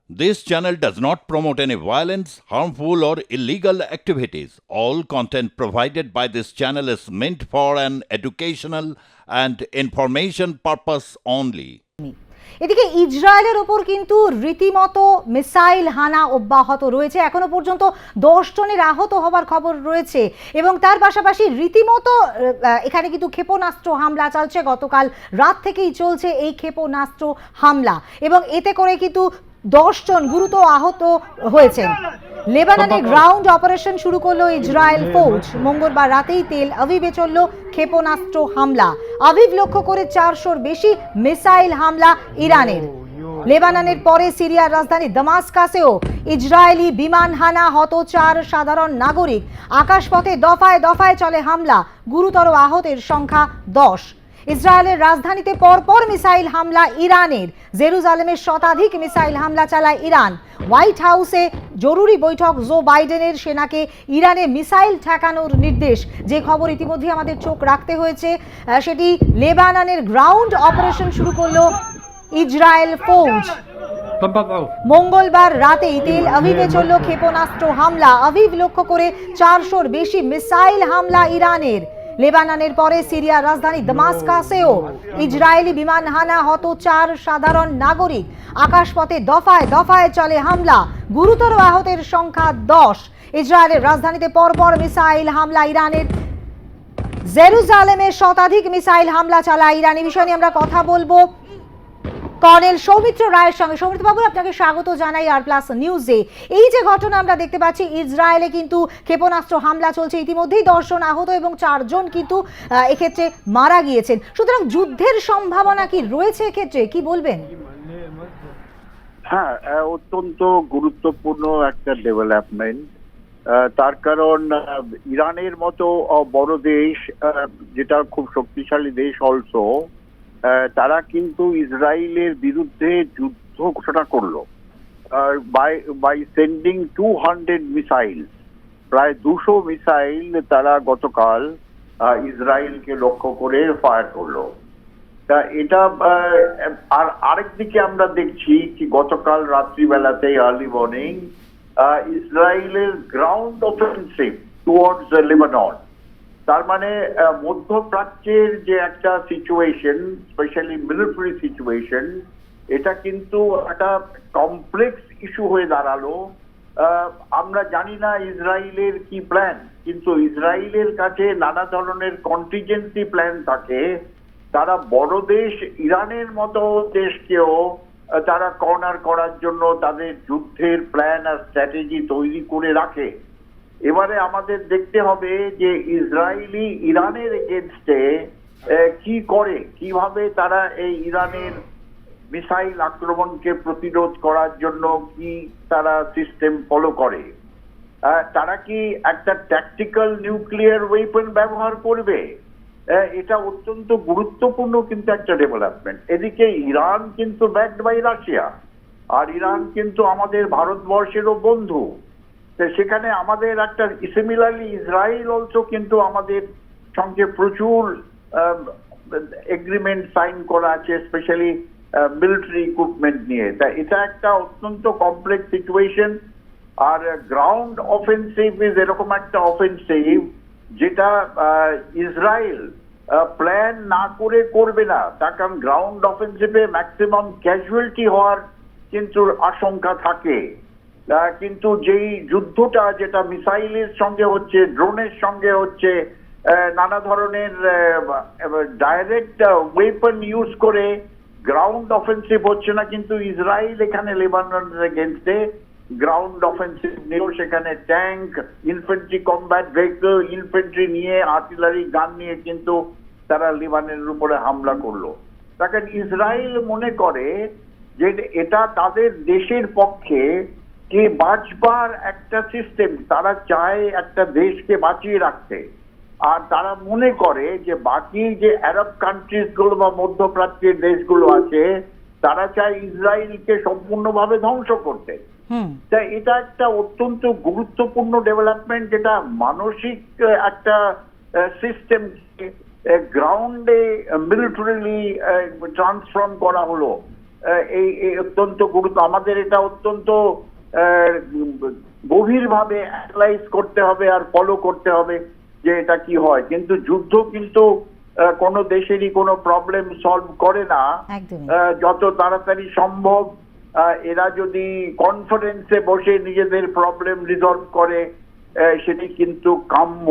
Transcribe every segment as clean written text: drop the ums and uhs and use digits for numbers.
This channel does not promote any violence, harmful, or illegal activities. All content provided by this channel is meant for an educational and information purpose only. এদিকে ইসরায়েলের ওপর কিন্তু রীতিমতো missile হানা অব্যাহত রয়েছে। এখনো পর্যন্ত 10 জনের আহত হওয়ার খবর রয়েছে এবং তার পাশাপাশি রীতিমতো এখানে কিন্তু ক্ষেপণাস্ত্র হামলা চলছে। গতকাল রাত থেকেই চলছে এই ক্ষেপণাস্ত্র হামলা এবং এতে করে কিন্তু 10 জন গুরুতর আহত হয়েছেন। লেবাননে গ্রাউন্ড অপারেশন শুরু করলো ইসরায়েল ফৌজ। মঙ্গলবার রাতেই তেল আভিভে চলল ক্ষেপণাস্ত্র হামলা। আভিভ লক্ষ্য করে 400-র বেশি মিসাইল হামলা ইরানের। লেবাননের পরে সিরিয়ার রাজধানী দামাস্কাসেও ইসরায়েলি বিমান হানা, হত 4 সাধারণ নাগরিক। আকাশপথে দফায় দফায় চলে হামলা, গুরুতর আহতের সংখ্যা 10। ইসরায়েলের রাজধানীতে পরপর মিসাইল হামলা ইরানের। জেরুজালেমের শতাধিক মিসাইল হামলা চালায় ইরান। হোয়াইট হাউসে জরুরি বৈঠক, জো বাইডেনের সেনাকে ইরানে মিসাইল ঠেকানোর নির্দেশ। যে খবর ইতিমধ্যে আমাদের চোখ রাখতে হয়েছে সেটি লেবাননের গ্রাউন্ড অপারেশন শুরু করলো ইসরায়েল ফৌজ। মঙ্গলবার রাতেই তেল আভিভে চলল ক্ষেপণাস্ত্র হামলা। আভিভ লক্ষ্য করে 400-র বেশি মিসাইল হামলা ইরানের। লেবাননের পরে সিরিয়ার রাজধানী দামাস্কাসেও ইসরায়েলি বিমান হানা, হত 4 সাধারণ নাগরিক। আকাশপথে দফায় দফায় চলে হামলা, গুরুতর আহতের সংখ্যা 10। ইসরায়েলের রাজধানীতে পরপর মিসাইল হামলা ইরানের। জেরুজালেমে শতাধিক মিসাইল হামলা চালায় ইরান। এই বিষয় নিয়ে আমরা কথা বলবো কর্নেল সৌমিত্র রায়ের সঙ্গে। সৌমিত্র বাবু, আপনাকে স্বাগত জানাই আর প্লাস নিউজে। এই যে ঘটনা আমরা দেখতে পাচ্ছি, ইসরায়েলে কিন্তু ক্ষেপণাস্ত্র হামলা চলছে, ইতিমধ্যেই 10 জন আহত এবং 4 জন কিন্তু এক্ষেত্রে মারা গিয়েছেন। সুতরাং যুদ্ধের সম্ভাবনা কি রয়েছে এক্ষেত্রে, কি বলবেন? হ্যাঁ, অত্যন্ত গুরুত্বপূর্ণ একটা ডেভেলপমেন্ট। তার কারণ ইরানের মতো বড় দেশ, যেটা খুব শক্তিশালী দেশ অলসো, তারা কিন্তু ইসরায়েলের বিরুদ্ধে যুদ্ধ ঘোষণা করলো বাই সেন্ডিং 200 মিসাইল। প্রায় 200 মিসাইল তারা গতকাল ইসরায়েলকে লক্ষ্য করে ফায়ার করলো। তা এটা আর আরেকদিকে আমরা দেখছি কি গতকাল রাত্রিবেলাতে আর্লি মর্নিং ইসরায়েলের গ্রাউন্ড অফেন্সিভ টুয়ার্ডস লেবানন। তার মানে মধ্যপ্রাচ্যের যে একটা সিচুয়েশন, স্পেশালি মিলিটারি সিচুয়েশন, এটা কিন্তু একটা কমপ্লেক্স ইস্যু হয়ে দাঁড়ালো। আমরা জানি না ইসরায়েলের কি প্ল্যান, কিন্তু ইসরায়েলের কাছে নানা ধরনের কন্টিজেন্সি প্ল্যান থাকে। তারা বড় দেশ ইরানের মতো দেশকেও তারা কর্নার করার জন্য তাদের যুদ্ধের প্ল্যান আর স্ট্র্যাটেজি তৈরি করে রাখে। এবারে আমাদের দেখতে হবে যে ইসরায়েলি ইরানের এগেনস্টে কি করে, কিভাবে তারা এই ইরানের মিসাইল আক্রমণকে প্রতিরোধ করার জন্য কি তারা সিস্টেম ফলো করে। তারা কি একটা ট্যাকটিক্যাল নিউক্লিয়ার ওয়েপন ব্যবহার করবে? এটা অত্যন্ত গুরুত্বপূর্ণ কিন্তু একটা ডেভেলপমেন্ট। এদিকে ইরান কিন্তু ব্যাকড বাই রাশিয়া, আর ইরান কিন্তু আমাদের ভারতবর্ষেরও বন্ধু। সেখানে আমাদের একটা সিমিলারলি ইসরায়েল অলসো কিন্তু আমাদের সঙ্গে প্রচুর এগ্রিমেন্ট সাইন করা আছে, স্পেশালি মিলিটারি ইকুইপমেন্ট নিয়ে। তা এটা একটা অত্যন্ত কমপ্লেক্স সিচুয়েশন। আর গ্রাউন্ড অফেন্সিভ ইজ এরকম একটা অফেন্সিভ যেটা ইসরায়েল প্ল্যান না করে করবে না। তার কারণ গ্রাউন্ড অফেন্সিভে ম্যাক্সিমাম ক্যাজুয়ালিটি হওয়ার কিন্তু আশঙ্কা থাকে। কিন্তু যেই যুদ্ধটা যেটা মিসাইলের সঙ্গে হচ্ছে, ড্রোনের সঙ্গে হচ্ছে, নানা ধরনের ডাইরেক্ট ওয়েপন ইউজ করে গ্রাউন্ড অফেন্সিভ হচ্ছে না, কিন্তু ইসরায়েল এখানে লেবাননের এগেনস্টে গ্রাউন্ড অফেন্সিভ নিয়েও সেখানে tank, infantry combat vehicle, infantry নিয়ে, আর্টিলারি গান নিয়ে কিন্তু তারা লেবাননের উপরে হামলা করলো। তখন ইসরায়েল মনে করে যে এটা তাদের দেশের পক্ষে কে বাঁচবার একটা সিস্টেম, তারা চায় একটা দেশকে বাঁচিয়ে রাখতে। আর তারা মনে করে যে বাকি যে আরব কান্ট্রিজ গুলো বা মধ্যপ্রাচ্যের দেশগুলো আছে, তারা চায় ইসরায়েলকে সম্পূর্ণভাবে ধ্বংস করতে। তাই এটা একটা অত্যন্ত গুরুত্বপূর্ণ ডেভেলপমেন্ট, যেটা মানসিক একটা সিস্টেম গ্রাউন্ডে মিলিটারিলি ট্রান্সফর্ম করা হলো। এই অত্যন্ত গুরুত্ব, আমাদের এটা অত্যন্ত গভীরভাবে অ্যানালাইজ করতে হবে আর ফলো করতে হবে যে এটা কি হয়। কিন্তু যুদ্ধ কিন্তু কোনো দেশেরই কোনো প্রবলেম সলভ করে না। যত তাড়াতাড়ি সম্ভব এরা যদি কনফারেন্সে বসে নিজেদের প্রবলেম রিজলভ করে সেটি কিন্তু কাম্য।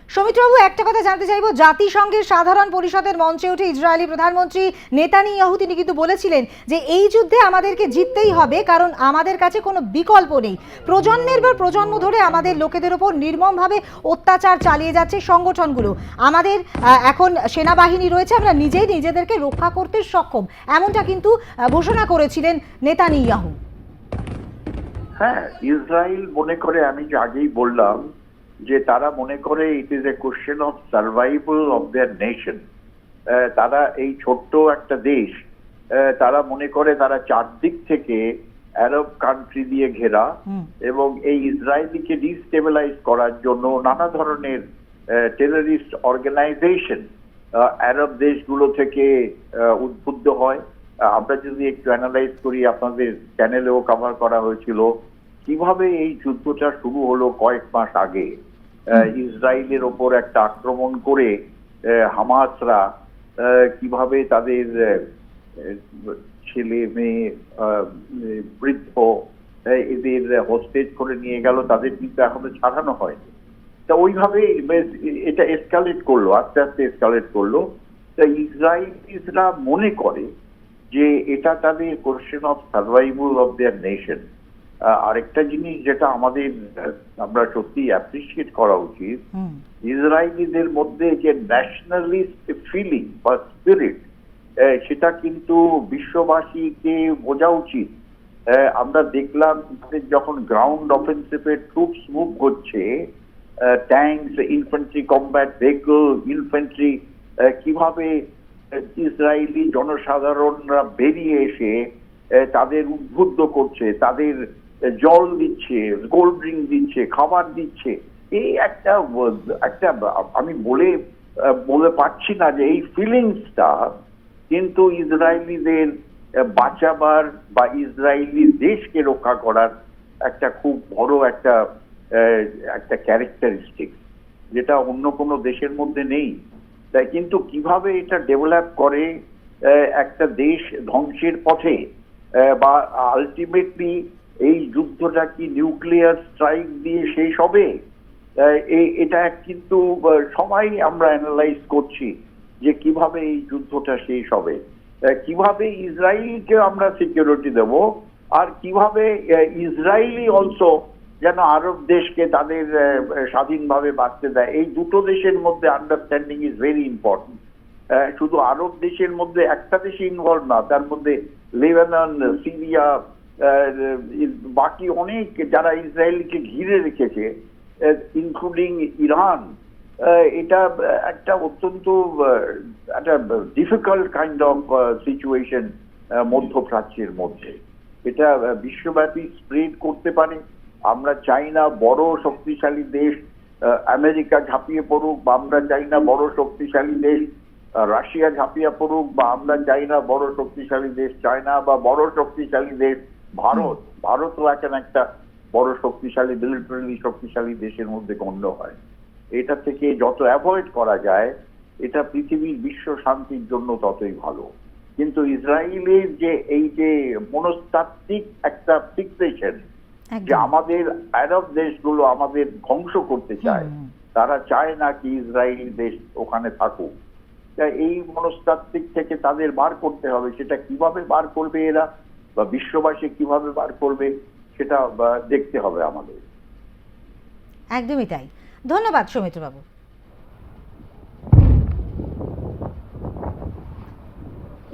সৌমিত্রবাবু, একটা কথা জানতে চাইবো, জাতিসংঘের সাধারণ পরিষদের মঞ্চে উঠে ইসরায়েলি প্রধানমন্ত্রী নেতানিয়াহু তিনি কিন্তু বলেছিলেন যে এই যুদ্ধে আমাদেরকে জিততেই হবে, কারণ আমাদের কাছে কোনো বিকল্প নেই। প্রজন্মের পর প্রজন্ম ধরে আমাদের লোকেদের ওপর নির্মমভাবে অত্যাচার চালিয়ে যাচ্ছে সংগঠনগুলো। আমাদের এখন সেনাবাহিনী রয়েছে, আমরা নিজেই নিজেদেরকে রক্ষা করতে সক্ষম, এমনটা কিন্তু ঘোষণা করেছিলেন নেতানিয়াহু। হ্যাঁ, ইসরায়েল মনে করে, আমি যে আগেই বললাম যে তারা মনে করে it is a question of survival of their nation. তারা এই ছোট্ট একটা দেশ, তারা মনে করে তারা চারদিক থেকে আরব কান্ট্রি দিয়ে ঘেরা, এবং এই ইসরায়েলকে ডিস্টেবিলাইজ করার জন্য নানা ধরনের টেররিস্ট অর্গানাইজেশন আরব দেশগুলো থেকে উদ্বুদ্ধ হয়। আমরা যদি একটু অ্যানালাইজ করি, আপনাদের চ্যানেলেও কভার করা হয়েছিল কিভাবে এই যুদ্ধটা শুরু হলো কয়েক মাস আগে। ইসরায়েলের ওপর একটা আক্রমণ করে হামাসরা কিভাবে তাদের ছেলে মেয়ে বৃদ্ধ এদের হোস্টেজ করে নিয়ে গেল, তাদের কিন্তু এখনো ছাড়ানো হয়নি। তা ওইভাবে এটা এসকালেট করলো, আস্তে আস্তে এসকালেট করলো। তা ইসরায়েলিরা মনে করে যে এটা তাদের question of survival of their nation. আরেকটা জিনিস যেটা আমরা সত্যি অ্যাপ্রিসিয়েট করা উচিত, ইসরায়েলিদের মধ্যে যে ন্যাশনালিস্ট ফিলিং বা স্পিরিট, সেটা কিন্তু বিশ্ববাসীকে বোঝা উচিত। আমরা দেখলাম যখন গ্রাউন্ড অফেন্সিভে ট্রুপস মুভ করছে, tanks, infantry, combat vehicle, infantry, কিভাবে ইসরায়েলি জনসাধারণরা বেরিয়ে এসে তাদের উদ্বুদ্ধ করছে, তাদের জল দিচ্ছে, কোল্ড ড্রিঙ্ক দিচ্ছে, খাবার দিচ্ছে। এই একটা আমি বলে পারছি না যে এই ফিলিংসটা কিন্তু ইসরায়েলিদের বাঁচাবার বা ইসরায়েলি দেশকে রক্ষা করার একটা খুব বড় একটা ক্যারেক্টারিস্টিক, যেটা অন্য কোনো দেশের মধ্যে নেই। তাই কিন্তু কিভাবে এটা ডেভেলপ করে একটা দেশ ধ্বংসের পথে, বা আলটিমেটলি এই যুদ্ধটা কি নিউক্লিয়ার স্ট্রাইক দিয়ে শেষ হবে, এটা কিন্তু সবাই আমরা অ্যানালাইজ করছি যে কিভাবে এই যুদ্ধটা শেষ হবে, কিভাবে ইসরায়েলকে আমরা সিকিউরিটি দেব, আর কিভাবে ইসরায়েলি অলসো যেন আরব দেশকে তাদের স্বাধীনভাবে বাঁচতে দেয়। এই দুটো দেশের মধ্যে আন্ডারস্ট্যান্ডিং ইজ ভেরি ইম্পর্টেন্ট। শুধু আরব দেশের মধ্যে একটা দেশে ইনভলভ না, তার মধ্যে লেবানন, সিরিয়া, বাকি অনেক যারা ইসরায়েলকে ঘিরে রেখেছে, ইনক্লুডিং ইরান। এটা একটা অত্যন্ত একটা ডিফিকাল্ট কাইন্ড অফ সিচুয়েশন মধ্যপ্রাচ্যের মধ্যে। এটা বিশ্বব্যাপী স্প্রেড করতে পারে। আমরা চাই না বড় শক্তিশালী দেশ আমেরিকা ঝাঁপিয়ে পড়ুক, বা আমরা চাই না বড় শক্তিশালী দেশ রাশিয়া ঝাঁপিয়ে পড়ুক, বা আমরা চাই না বড় শক্তিশালী দেশ চায়না, বা বড় শক্তিশালী দেশ ভারতও এখন একটা বড় শক্তিশালী, মিলিটারিলি শক্তিশালী দেশের মধ্যে গণ্য হয়। এটা থেকে যত অ্যাভয়েড করা যায়, এটা পৃথিবীর বিশ্ব শান্তির জন্য ততই ভালো। কিন্তু ইসরায়েলের যে এই যে মনস্তাত্ত্বিক একটা ফিক্সেশন যে আমাদের আরব দেশগুলো আমাদের ধ্বংস করতে চায়, তারা চায় না কি ইসরায়েলি দেশ ওখানে থাকুক। এই মনস্তাত্ত্বিক থেকে তাদের বার করতে হবে। সেটা কিভাবে বার করবে এরা, বা বিশ্ববাসী কিভাবে বার করবে, সেটা দেখতে হবে আমাদের। একদমই তাই। ধন্যবাদ সৌমিত্রবাবু।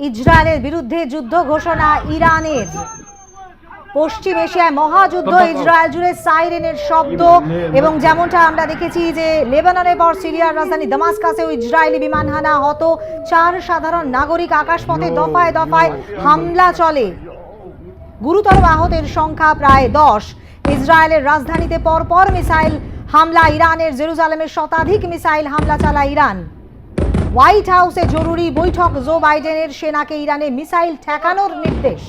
ইসরায়েলের বিরুদ্ধে যুদ্ধ ঘোষণা ইরানের। পশ্চিম এশিয়ায় মহাযুদ্ধ, ইসরায়েল জুড়ে সাইরেনের শব্দ, এবং যেমনটা আমরা দেখেছি যে লেবাননের পর সিরিয়ার রাজধানী দামাস্কাসেও ইসরায়েলি বিমান হানা হত। 4 সাধারণ নাগরিক আকাশপথে দফায় দফায় হামলা চলে। গুরুতর আহতের সংখ্যা প্রায় 10। ইসরায়েলের রাজধানীতে পরপর মিসাইল হামলা ইরানের। জেরুজালেমের শতাধিক মিসাইল হামলা চালায় ইরান। হোয়াইট হাউসে জরুরি বৈঠক, জো বাইডেনের, সেনাকে ইরানে মিসাইল ঠেকানোর নির্দেশ।